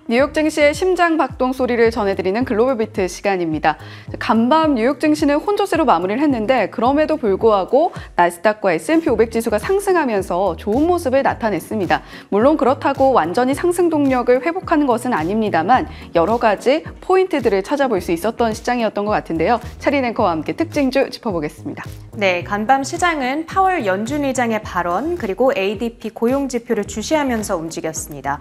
뉴욕 증시의 심장 박동 소리를 전해드리는 글로벌 비트 시간입니다. 간밤 뉴욕 증시는 혼조세로 마무리를 했는데 그럼에도 불구하고 나스닥과 S&P 500 지수가 상승하면서 좋은 모습을 나타냈습니다. 물론 그렇다고 완전히 상승 동력을 회복하는 것은 아닙니다만 여러 가지 포인트들을 찾아볼 수 있었던 시장이었던 것 같은데요. 차린 앵커와 함께 특징주 짚어보겠습니다. 네, 간밤 시장은 파월 연준 의장의 발언 그리고 ADP 고용 지표를 주시하면서 움직였습니다.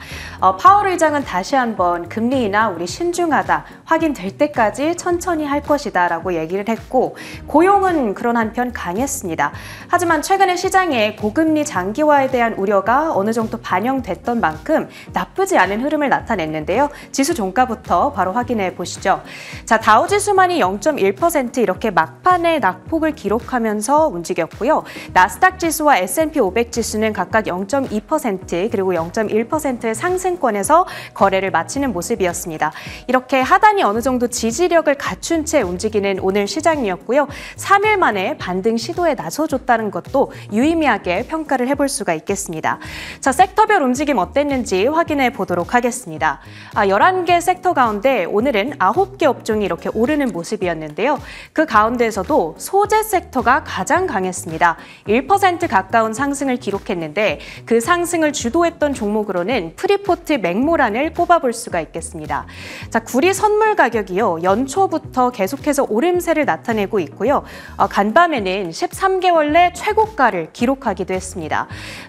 파월 의장은 다시 한번 금리 인하 우리 신중하다, 확인될 때까지 천천히 할 것이다 라고 얘기를 했고 고용은 그런 한편 강했습니다. 하지만 최근에 시장에 고금리 장기화에 대한 우려가 어느 정도 반영됐던 만큼 나쁘지 않은 흐름을 나타냈는데요. 지수 종가부터 바로 확인해 보시죠. 자, 다우지수만이 0.1% 이렇게 막판에 낙폭을 기록하면서 움직였고요. 나스닥 지수와 S&P 500 지수는 각각 0.2% 그리고 0.1%의 상승권에서 거래를 마치는 모습이었습니다. 이렇게 하단이 어느 정도 지지력을 갖춘 채 움직이는 오늘 시장이었고요. 3일 만에 반등 시도에 나서줬다는 것도 유의미하게 평가를 해볼 수가 있겠습니다. 자, 섹터별 움직임 어땠는지 확인해 보도록 하겠습니다. 11개 섹터 가운데 오늘은 9개 업종이 이렇게 오르는 모습이었는데요. 그 가운데에서도 소재 섹터가 가장 강했습니다. 1% 가까운 상승을 기록했는데 그 상승을 주도했던 종목으로는 프리포트 맥모란을 꼽아볼 수가 있겠습니다. 자, 구리 선물 가격이요. 연초부터 계속해서 오름세를 나타내고 있고요. 간밤에는 13개월 내 최고가를 기록하기도 했습니다.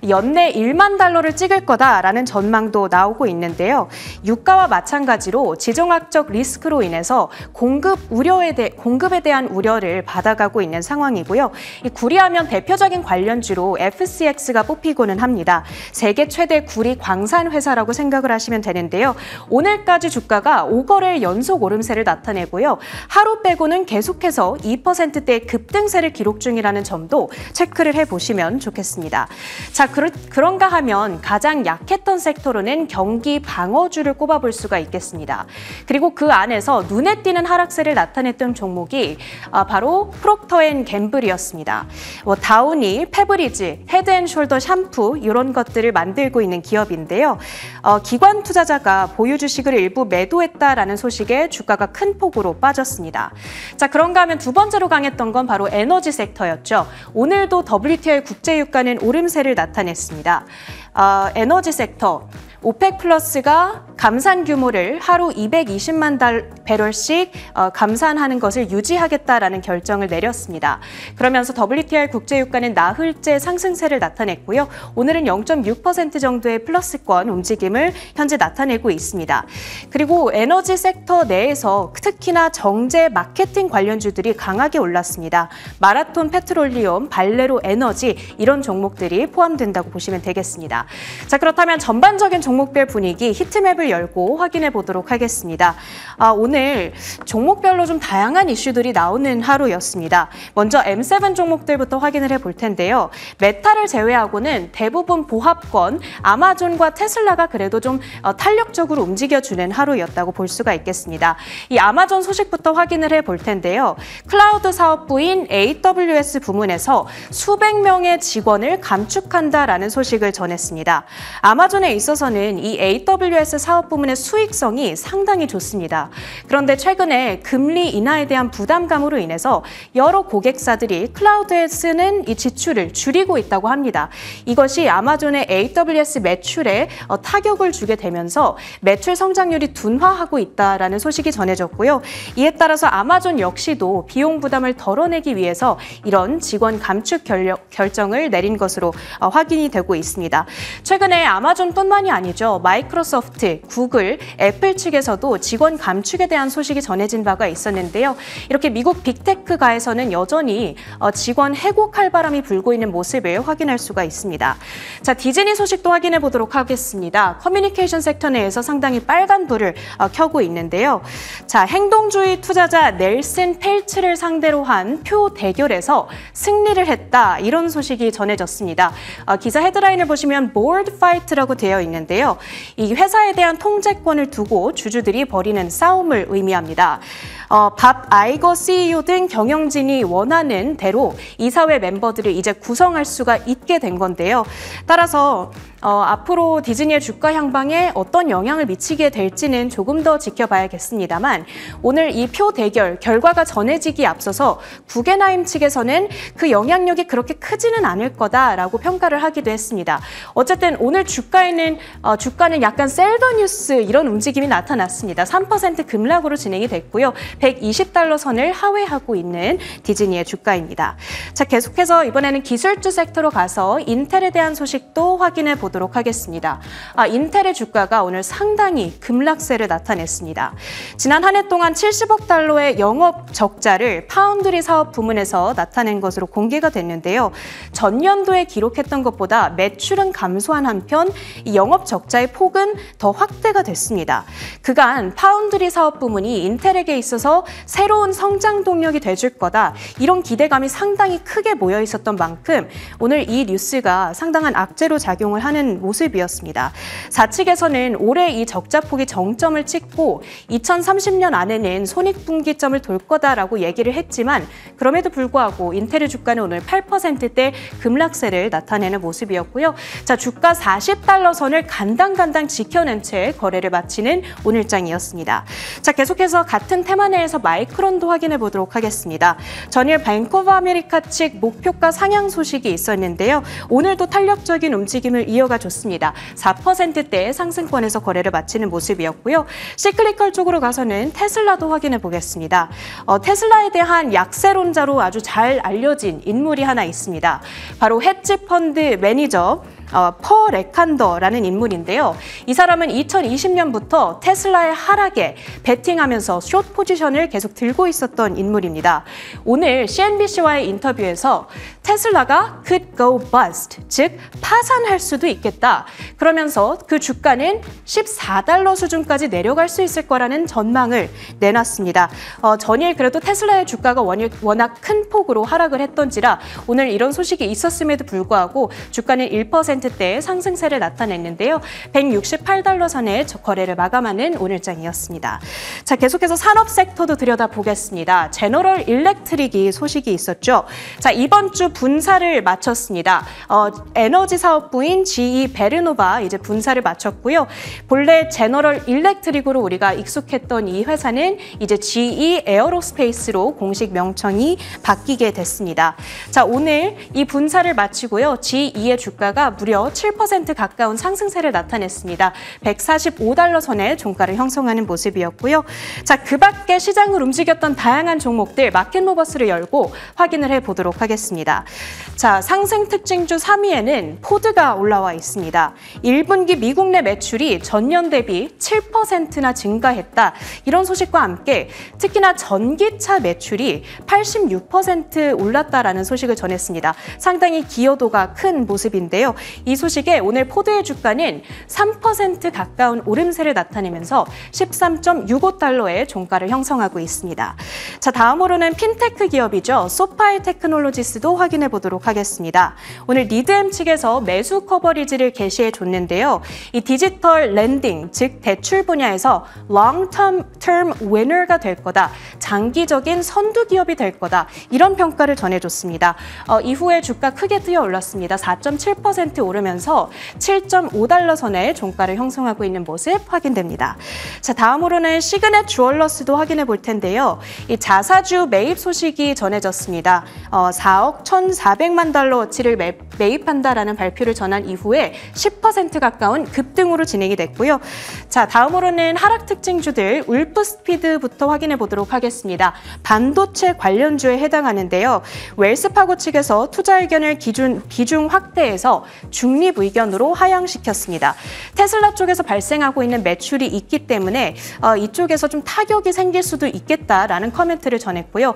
연내 1만 달러를 찍을 거다라는 전망도 나오고 있는데요. 유가와 마찬가지로 지정학적 리스크로 인해서 공급에 대한 우려를 받아가고 있는 상황이고요. 이 구리하면 대표적인 관련주로 FCX가 뽑히고는 합니다. 세계 최대 구리 광산 회사라고 생각을 하시면 되는데요. 오늘까지 주가가 5거래일 연속 오름세를 나타내고요. 하루 빼고는 계속해서 2%대의 급등세를 기록 중이라는 점도 체크를 해보시면 좋겠습니다. 자, 그런가 하면 가장 약했던 섹터로는 경기 방어주를 꼽아볼 수가 있겠습니다. 그리고 그 안에서 눈에 띄는 하락세를 나타냈던 종목이 바로 프록터앤갬블이었습니다. 다우니, 페브리즈, 헤드앤숄더 샴푸 이런 것들을 만들고 있는 기업인데요. 기관 투자자가 보유 주식을 일부 매도했다라는 소식에 주가가 큰 폭으로 빠졌습니다. 자, 그런가 하면 두 번째로 강했던 건 바로 에너지 sektor였죠. 오늘도 WTI 국제유가는 오름세를 나타냈습니다. 에너지 섹터. 오펙 플러스가 감산 규모를 하루 220만 배럴씩 감산하는 것을 유지하겠다라는 결정을 내렸습니다. 그러면서 WTI 국제유가는 나흘째 상승세를 나타냈고요. 오늘은 0.6% 정도의 플러스권 움직임을 현재 나타내고 있습니다. 그리고 에너지 섹터 내에서 특히나 정제 마케팅 관련주들이 강하게 올랐습니다. 마라톤 페트롤리움, 발레로 에너지 이런 종목들이 포함된다고 보시면 되겠습니다. 자, 그렇다면 전반적인 종목별 분위기 히트맵을 열고 확인해 보도록 하겠습니다. 오늘 종목별로 좀 다양한 이슈들이 나오는 하루였습니다. 먼저 M7 종목들부터 확인을 해볼 텐데요. 메타를 제외하고는 대부분 보합권, 아마존과 테슬라가 그래도 좀 탄력적으로 움직여주는 하루였다고 볼 수가 있겠습니다. 이 아마존 소식부터 확인을 해볼 텐데요. 클라우드 사업부인 AWS 부문에서 수백 명의 직원을 감축한다라는 소식을 전했습니다. 아마존에 있어서는 이 AWS 사업 부문의 수익성이 상당히 좋습니다. 그런데 최근에 금리 인하에 대한 부담감으로 인해서 여러 고객사들이 클라우드에 쓰는 이 지출을 줄이고 있다고 합니다. 이것이 아마존의 AWS 매출에 타격을 주게 되면서 매출 성장률이 둔화하고 있다라는 소식이 전해졌고요. 이에 따라서 아마존 역시도 비용 부담을 덜어내기 위해서 이런 직원 감축 결정을 내린 것으로 확인이 되고 있습니다. 최근에 아마존뿐만이 아니죠. 마이크로소프트, 구글, 애플 측에서도 직원 감축에 대한 소식이 전해진 바가 있었는데요. 이렇게 미국 빅테크가에서는 여전히 직원 해고할 바람이 불고 있는 모습을 확인할 수가 있습니다. 자, 디즈니 소식도 확인해 보도록 하겠습니다. 커뮤니케이션 섹터 내에서 상당히 빨간 불을 켜고 있는데요. 자, 행동주의 투자자 넬슨 펠츠를 상대로 한 표 대결에서 승리를 했다. 이런 소식이 전해졌습니다. 기사 헤드라인을 보시면 board fight라고 되어 있는데요. 이 회사에 대한 통제권을 두고 주주들이 벌이는 싸움을 의미합니다. 밥 아이거 CEO 등 경영진이 원하는 대로 이사회 멤버들을 이제 구성할 수가 있게 된 건데요. 따라서 앞으로 디즈니의 주가 향방에 어떤 영향을 미치게 될지는 조금 더 지켜봐야겠습니다만 오늘 이 표 대결 결과가 전해지기에 앞서서 구겐하임 측에서는 그 영향력이 그렇게 크지는 않을 거다라고 평가를 하기도 했습니다. 어쨌든 오늘 주가는 약간 셀더 뉴스 이런 움직임이 나타났습니다. 3% 급락으로 진행이 됐고요. 120달러 선을 하회하고 있는 디즈니의 주가입니다. 자, 계속해서 이번에는 기술주 섹터로 가서 인텔에 대한 소식도 확인해 보도록 하겠습니다. 인텔의 주가가 오늘 상당히 급락세를 나타냈습니다. 지난 한 해 동안 70억 달러의 영업 적자를 파운드리 사업 부문에서 나타낸 것으로 공개가 됐는데요. 전년도에 기록했던 것보다 매출은 감소한 한편 이 영업 적자의 폭은 더 확대가 됐습니다. 그간 파운드리 사업 부문이 인텔에게 있어서 새로운 성장 동력이 돼줄 거다. 이런 기대감이 상당히 크게 모여 있었던 만큼 오늘 이 뉴스가 상당한 악재로 작용을 하는 모습이었습니다. 사측에서는 올해 이 적자폭이 정점을 찍고 2030년 안에는 손익분기점을 돌 거다라고 얘기를 했지만 그럼에도 불구하고 인텔의 주가는 오늘 8%대 급락세를 나타내는 모습이었고요. 자, 주가 40달러 선을 간당간당 지켜낸 채 거래를 마치는 오늘장이었습니다. 자, 계속해서 같은 테마 내에서 마이크론도 확인해 보도록 하겠습니다. 전일 뱅크 오브 아메리카 측 목표가 상향 소식이 있었는데요. 오늘도 탄력적인 움직임을 이어가 줬습니다. 4%대의 상승권에서 거래를 마치는 모습이었고요. 시클리컬 쪽으로 가서는 테슬라도 확인해 보겠습니다. 테슬라에 대한 약세론자로 아주 잘 알려진 인물이 하나 있습니다. 바로 헤지 펀드 매니저 퍼 레칸더라는 인물인데요. 이 사람은 2020년부터 테슬라의 하락에 베팅하면서 숏 포지션을 계속 들고 있었던 인물입니다. 오늘 CNBC와의 인터뷰에서 테슬라가 could go bust, 즉 파산할 수도 있겠다. 그러면서 그 주가는 14달러 수준까지 내려갈 수 있을 거라는 전망을 내놨습니다. 전일 그래도 테슬라의 주가가 워낙 큰 폭으로 하락을 했던지라 오늘 이런 소식이 있었음에도 불구하고 주가는 1%대의 상승세를 나타냈는데요. 168달러 선에 거래를 마감하는 오늘장이었습니다. 자, 계속해서 산업 섹터도 들여다보겠습니다. 제너럴 일렉트릭이 소식이 있었죠. 자, 이번 주 분사를 마쳤습니다. 에너지 사업부인 GE 베르노바 이제 분사를 마쳤고요. 본래 제너럴 일렉트릭으로 우리가 익숙했던 이 회사는 이제 GE 에어로스페이스로 공식 명칭이 바뀌게 됐습니다. 자, 오늘 이 분사를 마치고요. GE의 주가가 무려 7% 가까운 상승세를 나타냈습니다. 145달러 선에 종가를 형성하는 모습이었고요. 자, 그 밖에 시장을 움직였던 다양한 종목들 마켓모버스를 열고 확인을 해보도록 하겠습니다. 자, 상승 특징주 3위에는 포드가 올라와 있습니다. 1분기 미국 내 매출이 전년 대비 7%나 증가했다. 이런 소식과 함께 특히나 전기차 매출이 86% 올랐다라는 소식을 전했습니다. 상당히 기여도가 큰 모습인데요. 이 소식에 오늘 포드의 주가는 3% 가까운 오름세를 나타내면서 13.65달러의 종가를 형성하고 있습니다. 자, 다음으로는 핀테크 기업이죠. 소파이 테크놀로지스도 확인해 보도록 하겠습니다. 오늘 리드엠 측에서 매수 커버리지를 게시해 줬는데요. 이 디지털 렌딩, 즉 대출 분야에서 long-term winner가 될 거다. 장기적인 선두 기업이 될 거다. 이런 평가를 전해줬습니다. 이후에 주가 크게 뛰어 올랐습니다. 4.7% 오르면서 7.5달러 선에 종가를 형성하고 있는 모습 확인됩니다. 자, 다음으로는 시그넷 주얼러스도 확인해 볼 텐데요. 이 자사주 매입 소식이 전해졌습니다. 4억 1,400만 달러어치를 매입한다라는 발표를 전한 이후에 10% 가까운 급등으로 진행이 됐고요. 자, 다음으로는 하락 특징주들 울프스피드부터 확인해 보도록 하겠습니다. 반도체 관련주에 해당하는데요. 웰스파고 측에서 투자 의견을 비중 확대해서 중립 의견으로 하향시켰습니다. 테슬라 쪽에서 발생하고 있는 매출이 있기 때문에 이쪽에서 좀 타격이 생길 수도 있겠다라는 커멘트를 전했고요.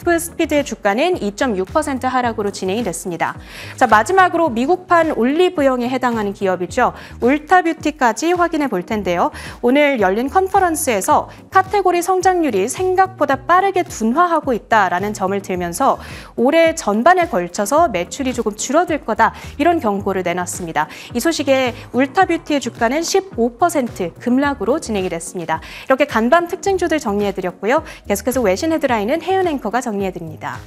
리트스피드의 주가는 2.6% 하락으로 진행이 됐습니다. 자, 마지막으로 미국판 올리브영에 해당하는 기업이죠. 울타뷰티까지 확인해 볼 텐데요. 오늘 열린 컨퍼런스에서 카테고리 성장률이 생각보다 빠르게 둔화하고 있다라는 점을 들면서 올해 전반에 걸쳐서 매출이 조금 줄어들 거다, 이런 경고를 내놨습니다. 이 소식에 울타뷰티의 주가는 15% 급락으로 진행이 됐습니다. 이렇게 간밤 특징주들 정리해드렸고요. 계속해서 외신 헤드라인은 혜윤 앵커가 정리해드립니다.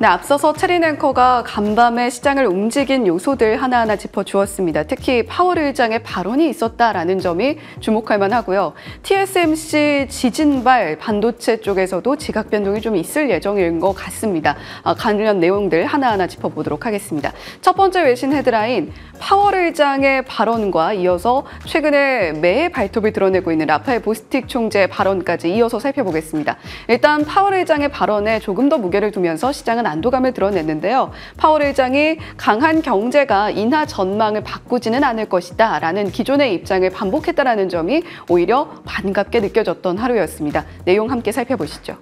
네, 앞서서 체린 앵커가 간밤에 시장을 움직인 요소들 하나하나 짚어주었습니다. 특히 파월 의장의 발언이 있었다라는 점이 주목할 만하고요. TSMC 지진발 반도체 쪽에서도 지각 변동이 좀 있을 예정인 것 같습니다. 관련 내용들 하나하나 짚어보도록 하겠습니다. 첫 번째 외신 헤드라인, 파월 의장의 발언과 이어서 최근에 매해 발톱을 드러내고 있는 라파엘 보스틱 총재의 발언까지 이어서 살펴보겠습니다. 일단 파월 의장의 발언에 조금 더 무게를 두면서 시장은 안도감을 드러냈는데요. 파월 의장이 강한 경제가 인하 전망을 바꾸지는 않을 것이다 라는 기존의 입장을 반복했다라는 점이 오히려 반갑게 느껴졌던 하루였습니다. 내용 함께 살펴보시죠.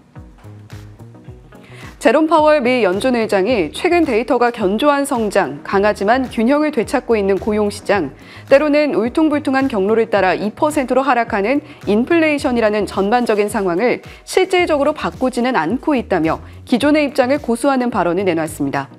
제롬 파월 미 연준 의장이 최근 데이터가 견조한 성장, 강하지만 균형을 되찾고 있는 고용시장, 때로는 울퉁불퉁한 경로를 따라 2%로 하락하는 인플레이션이라는 전반적인 상황을 실질적으로 바꾸지는 않고 있다며 기존의 입장을 고수하는 발언을 내놨습니다.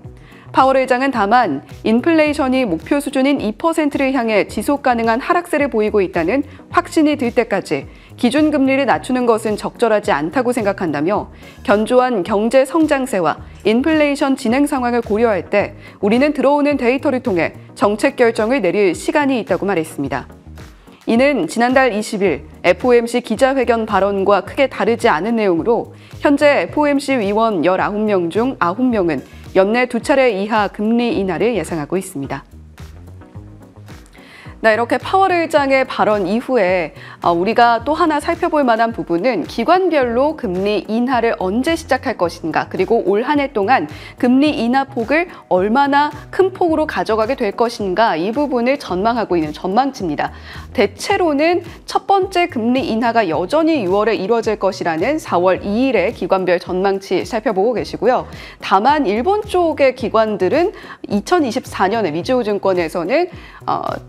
파월 의장은 다만 인플레이션이 목표 수준인 2%를 향해 지속 가능한 하락세를 보이고 있다는 확신이 들 때까지 기준금리를 낮추는 것은 적절하지 않다고 생각한다며 견조한 경제 성장세와 인플레이션 진행 상황을 고려할 때 우리는 들어오는 데이터를 통해 정책 결정을 내릴 시간이 있다고 말했습니다. 이는 지난달 20일 FOMC 기자회견 발언과 크게 다르지 않은 내용으로 현재 FOMC 위원 19명 중 9명은 연내 2차례 이하 금리 인하를 예상하고 있습니다. 네, 이렇게 파월 의장의 발언 이후에 우리가 또 하나 살펴볼 만한 부분은 기관별로 금리 인하를 언제 시작할 것인가, 그리고 올 한 해 동안 금리 인하 폭을 얼마나 큰 폭으로 가져가게 될 것인가, 이 부분을 전망하고 있는 전망치입니다. 대체로는 첫 번째 금리 인하가 여전히 6월에 이루어질 것이라는 4월 2일의 기관별 전망치 살펴보고 계시고요. 다만 일본 쪽의 기관들은 2024년에 미즈호 증권에서는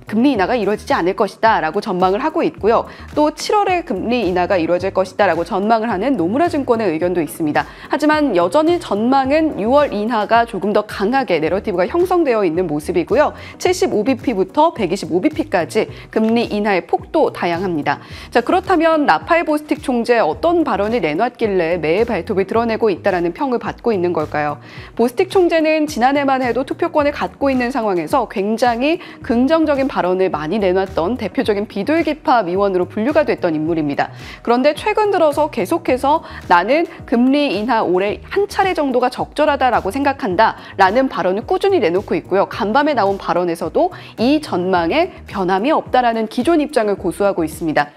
금리 인하가 이루어지지 않을 것이다 라고 전망을 하고 있고요. 또 7월에 금리 인하가 이루어질 것이다 라고 전망을 하는 노무라 증권의 의견도 있습니다. 하지만 여전히 전망은 6월 인하가 조금 더 강하게 내러티브가 형성되어 있는 모습이고요. 75bp부터 125bp까지 금리 인하의 폭도 다양합니다. 자, 그렇다면 라파엘 보스틱 총재 어떤 발언을 내놨길래 매해 발톱을 드러내고 있다라는 평을 받고 있는 걸까요? 보스틱 총재는 지난해만 해도 투표권을 갖고 있는 상황에서 굉장히 긍정적인 발언을 많이 내놨던 대표적인 비둘기파 위원으로 분류가 됐던 인물입니다. 그런데 최근 들어서 계속해서 나는 금리 인하 올해 한 차례 정도가 적절하다라고 생각한다라는 발언을 꾸준히 내놓고 있고요. 간밤에 나온 발언에서도 이 전망에 변함이 없다라는 기존 입장을 고수하고 있습니다.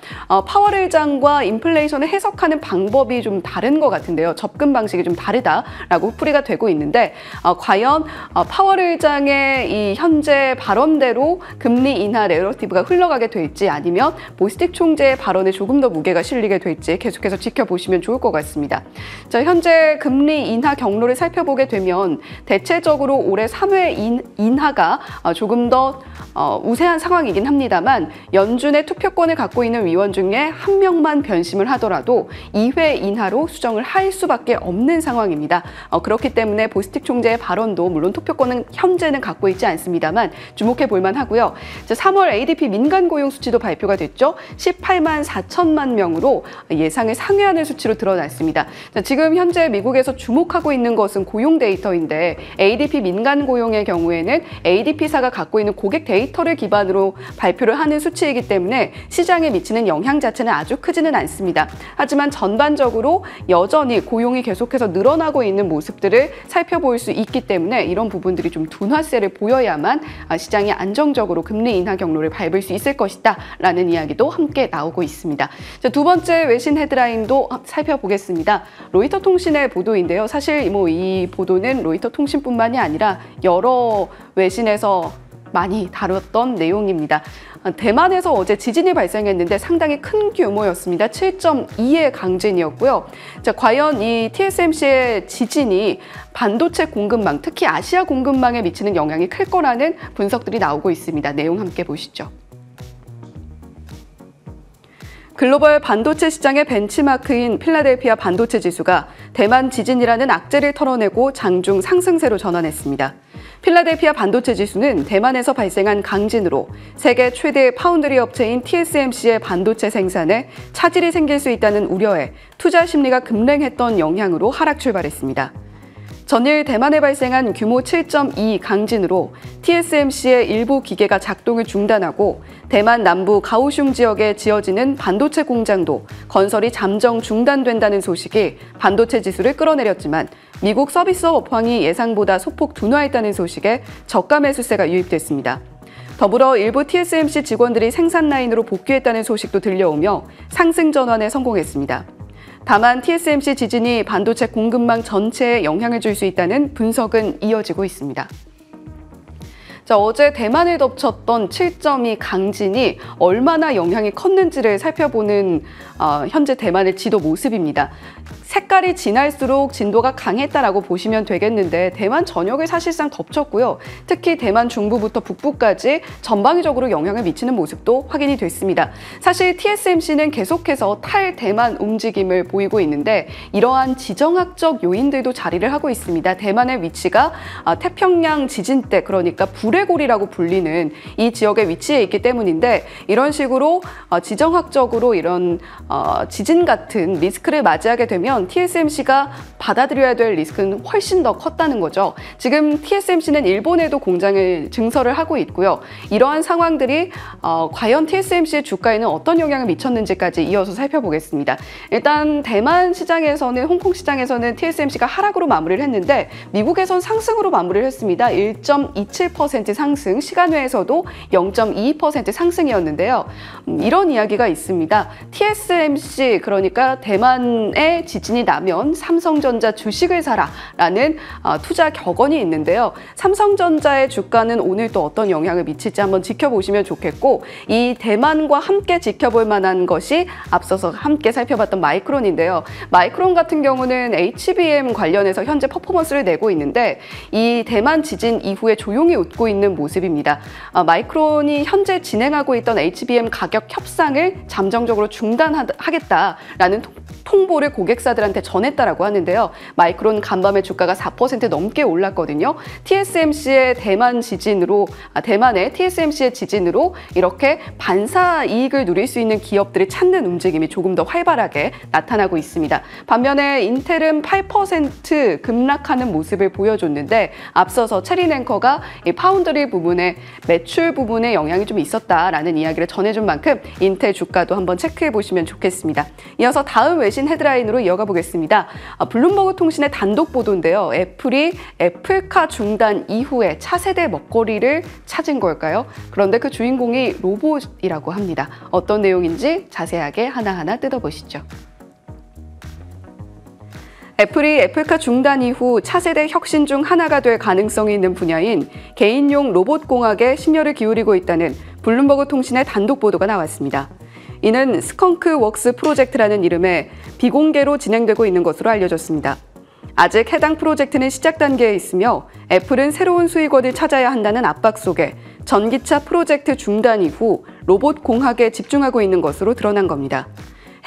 파월 의장과 인플레이션을 해석하는 방법이 좀 다른 것 같은데요. 접근 방식이 좀 다르다라고 풀이가 되고 있는데 과연 파월 의장의 이 현재 발언대로 금리 인하 내러티브가 흘러가게 될지, 아니면 보스틱 총재의 발언에 조금 더 무게가 실리게 될지 계속해서 지켜보시면 좋을 것 같습니다. 자, 현재 금리 인하 경로를 살펴보게 되면 대체적으로 올해 3회 인하가 조금 더 우세한 상황이긴 합니다만 연준의 투표권을 갖고 있는 위원 중에 한 명만 변심을 하더라도 2회 인하로 수정을 할 수밖에 없는 상황입니다. 그렇기 때문에 보스틱 총재의 발언도 물론 투표권은 현재는 갖고 있지 않습니다만 주목해 볼 만하고요. 3월 ADP 민간 고용 수치도 발표가 됐죠. 18만 4천만 명으로 예상을 상회하는 수치로 드러났습니다. 자, 지금 현재 미국에서 주목하고 있는 것은 고용 데이터인데 ADP 민간 고용의 경우에는 ADP사가 갖고 있는 고객 데이터를 기반으로 발표를 하는 수치이기 때문에 시장에 미치는 영향 자체는 아주 크지는 않습니다. 하지만 전반적으로 여전히 고용이 계속해서 늘어나고 있는 모습들을 살펴볼 수 있기 때문에 이런 부분들이 좀 둔화세를 보여야만 시장이 안정적으로 금리 인하 경로를 밟을 수 있을 것이다 라는 이야기도 함께 나오고 있습니다. 자, 두 번째 외신 헤드라인도 살펴보겠습니다. 로이터 통신의 보도인데요. 사실 이 보도는 로이터 통신뿐만이 아니라 여러 외신에서 많이 다뤘던 내용입니다. 대만에서 어제 지진이 발생했는데 상당히 큰 규모였습니다. 7.2의 강진이었고요. 자, 과연 이 TSMC의 지진이 반도체 공급망, 특히 아시아 공급망에 미치는 영향이 클 거라는 분석들이 나오고 있습니다. 내용 함께 보시죠. 글로벌 반도체 시장의 벤치마크인 필라델피아 반도체 지수가 대만 지진이라는 악재를 털어내고 장중 상승세로 전환했습니다. 필라델피아 반도체 지수는 대만에서 발생한 강진으로 세계 최대 파운드리 업체인 TSMC의 반도체 생산에 차질이 생길 수 있다는 우려에 투자 심리가 급랭했던 영향으로 하락 출발했습니다. 전일 대만에 발생한 규모 7.2 강진으로 TSMC의 일부 기계가 작동을 중단하고 대만 남부 가오슝 지역에 지어지는 반도체 공장도 건설이 잠정 중단된다는 소식이 반도체 지수를 끌어내렸지만 미국 서비스업 업황이 예상보다 소폭 둔화했다는 소식에 저가 매수세가 유입됐습니다. 더불어 일부 TSMC 직원들이 생산 라인으로 복귀했다는 소식도 들려오며 상승 전환에 성공했습니다. 다만 TSMC 지진이 반도체 공급망 전체에 영향을 줄 수 있다는 분석은 이어지고 있습니다. 자, 어제 대만을 덮쳤던 7.2 강진이 얼마나 영향이 컸는지를 살펴보는 현재 대만의 지도 모습입니다. 색깔이 진할수록 진도가 강했다라고 보시면 되겠는데 대만 전역을 사실상 덮쳤고요. 특히 대만 중부부터 북부까지 전방위적으로 영향을 미치는 모습도 확인이 됐습니다. 사실 TSMC는 계속해서 탈대만 움직임을 보이고 있는데 이러한 지정학적 요인들도 자리를 하고 있습니다. 대만의 위치가 태평양 지진대, 그러니까 불의 고리라고 불리는 이 지역에 위치해 있기 때문인데 이런 식으로 지정학적으로 이런 지진 같은 리스크를 맞이하게 되면 TSMC가 받아들여야 될 리스크는 훨씬 더 컸다는 거죠. 지금 TSMC는 일본에도 공장을 증설을 하고 있고요. 이러한 상황들이 과연 TSMC의 주가에는 어떤 영향을 미쳤는지까지 이어서 살펴보겠습니다. 일단 대만 시장에서는, 홍콩 시장에서는 TSMC가 하락으로 마무리를 했는데 미국에선 상승으로 마무리를 했습니다. 1.27% 상승, 시간외에서도 0.22% 상승이었는데요. 이런 이야기가 있습니다. TSMC, 그러니까 대만의 지진이 나면 삼성전자 주식을 사라라는 투자 격언이 있는데요. 삼성전자의 주가는 오늘 또 어떤 영향을 미칠지 한번 지켜보시면 좋겠고, 이 대만과 함께 지켜볼 만한 것이 앞서서 함께 살펴봤던 마이크론인데요. 마이크론 같은 경우는 HBM 관련해서 현재 퍼포먼스를 내고 있는데 이 대만 지진 이후에 조용히 웃고 있는 모습입니다. 마이크론이 현재 진행하고 있던 HBM 가격 협상을 잠정적으로 중단하겠다라는 통보를 고객사들한테 전했다라고 하는데요. 마이크론 간밤에 주가가 4% 넘게 올랐거든요. TSMC의 대만의 TSMC의 지진으로 이렇게 반사 이익을 누릴 수 있는 기업들을 찾는 움직임이 조금 더 활발하게 나타나고 있습니다. 반면에 인텔은 8% 급락하는 모습을 보여줬는데 앞서서 체리냉커가 이 파운드리 부분에 매출 부분에 영향이 좀 있었다라는 이야기를 전해준 만큼 인텔 주가도 한번 체크해 보시면 좋겠습니다. 이어서 다음 외신 헤드라인으로 이어가 보겠습니다. 블룸버그 통신의 단독 보도인데요. 애플이 애플카 중단 이후에 차세대 먹거리를 찾은 걸까요? 그런데 그 주인공이 로봇이라고 합니다. 어떤 내용인지 자세하게 하나하나 뜯어보시죠. 애플이 애플카 중단 이후 차세대 혁신 중 하나가 될 가능성이 있는 분야인 개인용 로봇 공학에 심혈을 기울이고 있다는 블룸버그 통신의 단독 보도가 나왔습니다. 이는 스컹크 웍스 프로젝트라는 이름의 비공개로 진행되고 있는 것으로 알려졌습니다. 아직 해당 프로젝트는 시작 단계에 있으며 애플은 새로운 수익원을 찾아야 한다는 압박 속에 전기차 프로젝트 중단 이후 로봇 공학에 집중하고 있는 것으로 드러난 겁니다.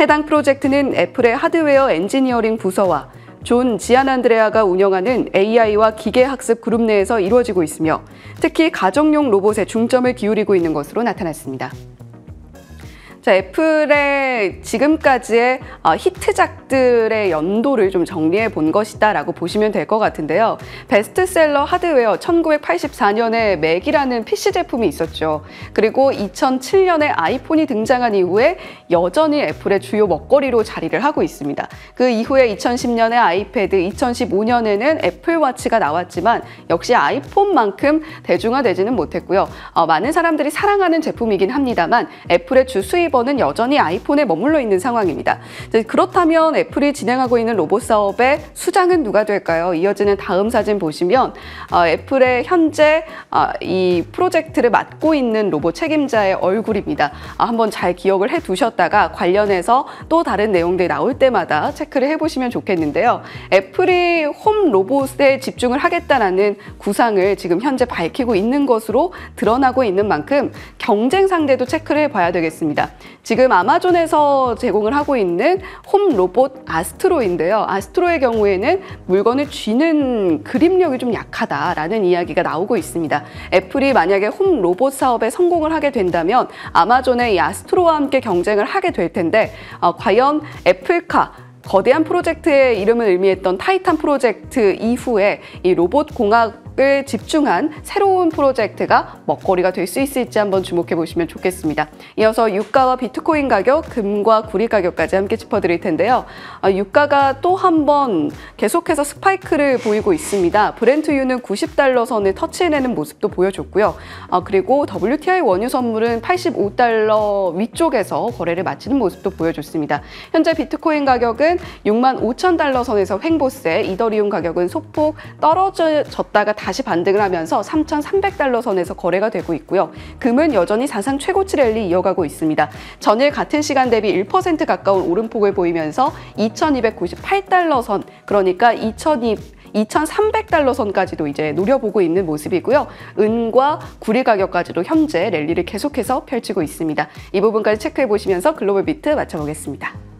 해당 프로젝트는 애플의 하드웨어 엔지니어링 부서와 존 지안안드레아가 운영하는 AI와 기계학습 그룹 내에서 이루어지고 있으며 특히 가정용 로봇에 중점을 기울이고 있는 것으로 나타났습니다. 자, 애플의 지금까지의 히트작들의 연도를 좀 정리해 본 것이다라고 보시면 될 것 같은데요. 베스트셀러 하드웨어 1984년에 맥이라는 PC 제품이 있었죠. 그리고 2007년에 아이폰이 등장한 이후에 여전히 애플의 주요 먹거리로 자리를 하고 있습니다. 그 이후에 2010년에 아이패드, 2015년에는 애플워치가 나왔지만 역시 아이폰만큼 대중화되지는 못했고요. 많은 사람들이 사랑하는 제품이긴 합니다만 애플의 주 수입 리시버는 여전히 아이폰에 머물러 있는 상황입니다. 그렇다면 애플이 진행하고 있는 로봇 사업의 수장은 누가 될까요? 이어지는 다음 사진 보시면 애플의 현재 이 프로젝트를 맡고 있는 로봇 책임자의 얼굴입니다. 한번 잘 기억을 해두셨다가 관련해서 또 다른 내용들이 나올 때마다 체크를 해보시면 좋겠는데요. 애플이 홈 로봇에 집중을 하겠다라는 구상을 지금 현재 밝히고 있는 것으로 드러나고 있는 만큼 경쟁 상대도 체크를 해봐야 되겠습니다. 지금 아마존에서 제공을 하고 있는 홈 로봇 아스트로인데요. 아스트로의 경우에는 물건을 쥐는 그립력이 좀 약하다라는 이야기가 나오고 있습니다. 애플이 만약에 홈 로봇 사업에 성공을 하게 된다면 아마존의 이 아스트로와 함께 경쟁을 하게 될 텐데 과연 애플카 거대한 프로젝트의 이름을 의미했던 타이탄 프로젝트 이후에 이 로봇 공학을 집중한 새로운 프로젝트가 먹거리가 될 수 있을지 한번 주목해 보시면 좋겠습니다. 이어서 유가와 비트코인 가격, 금과 구리 가격까지 함께 짚어드릴 텐데요. 유가가 또 한 번 계속해서 스파이크를 보이고 있습니다. 브렌트유는 90달러 선을 터치해내는 모습도 보여줬고요. 그리고 WTI 원유 선물은 85달러 위쪽에서 거래를 마치는 모습도 보여줬습니다. 현재 비트코인 가격은 65,000달러 선에서 횡보세, 이더리움 가격은 소폭 떨어졌다가 다시 반등을 하면서 3,300달러 선에서 거래가 되고 있고요. 금은 여전히 사상 최고치 랠리 이어가고 있습니다. 전일 같은 시간 대비 1% 가까운 오름폭을 보이면서 2,298달러 선, 그러니까 2,300달러 선까지도 이제 노려보고 있는 모습이고요. 은과 구리 가격까지도 현재 랠리를 계속해서 펼치고 있습니다. 이 부분까지 체크해 보시면서 글로벌 비트 맞춰보겠습니다.